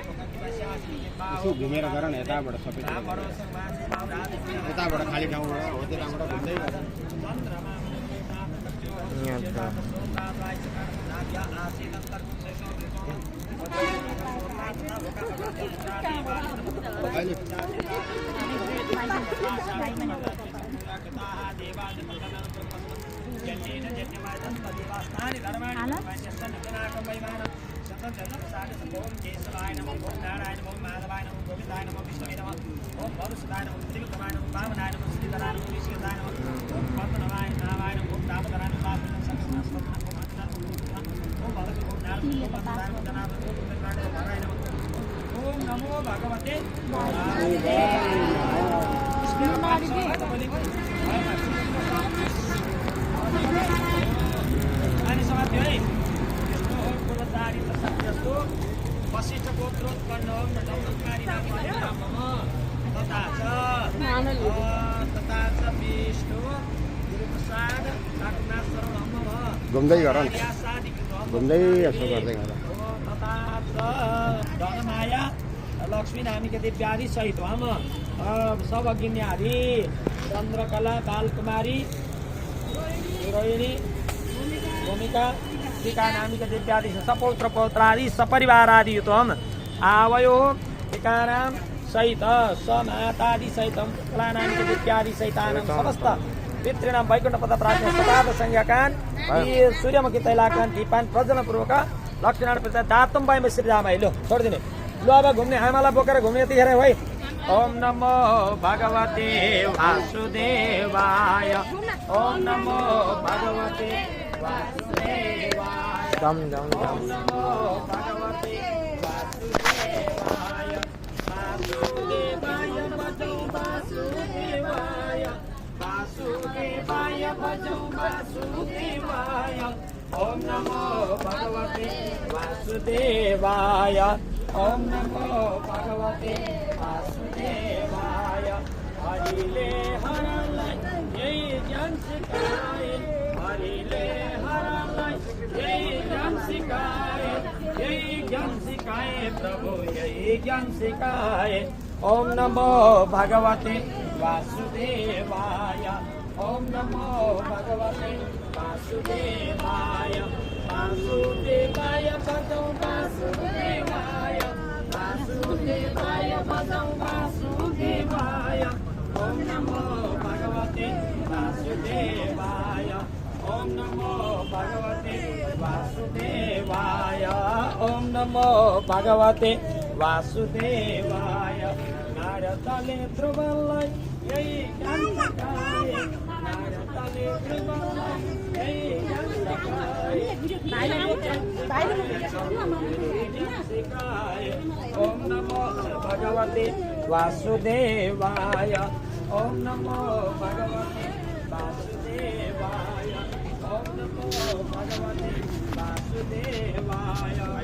यसो घुमेर गर न यताबाट सबै यताबाट खाली ठाउँबाट हो त्यताबाट घुम्दै गर ओम नमो भगवते वशिष्ठ गोत्रोत्पन्न घुम्दै गर न घुम्दै यसो गर्दै गर धनमाया लक्ष्मी नामिका दिव्यादि सहित हम सबगिन्यादि चन्द्रकला बालकुमारी रोहिणी भूमिका टीका नामिका दिव्यादि सपौत्र पौत्रादि सपरिवारादि युत हम आवयो टीकाराम सहित समातादि सहितम कला नामिका दिव्यादि सहितानां समस्त पितॄणां वैकुण्ठ पद प्राप्त सपाद संज्ञाकान सूर्यमुखी तैलाकान दीपान प्रज्वलन पूर्वक लक्ष्मीनारायण प्रसाद दातम बाई श्री राम लो छोडिदिने लो अब घुम्ने आमालाई बोकेर घुम्ने यतिखेर है ओम नमो भगवते वासुदेवाय ओम नमो भगवते वासुदेवाय ओम नमो भगवते वासुदेवाय वासुदेवाय भजो वासुदेवाय वासुदेवाय भजो वासुदेवाय ओम नमो भगवते वासुदेवाय ओम नमो भगवते वासुदेवाय हरिले हरलाई जय ज्ञान सिकाए हरिले हरलाई जय ज्ञान सिकाए जय ज्ञान सिकाए प्रभु जय ज्ञान सिकाए ओम नमो भगवते वासुदेवाय ओम नमो भगवते वासुदेवाय वासुदेवाय भजो वासुदेवाय वासुदेवाय भजो वासुदेवाय ओम नमो भगवते वासुदेवाय ओम नमो भगवते वासुदेवाय ओम नमो भगवते वासुदेवाय नारदले ध्रुवलाई यही ज्ञान सिकाए नारदले ध्रुवलाई यही ज्ञान सिकाए ओम नमो भगवते वासुदेवाय ओम नमो भगवते वासुदेवाय ओम नमो भगवते वासुदेवाय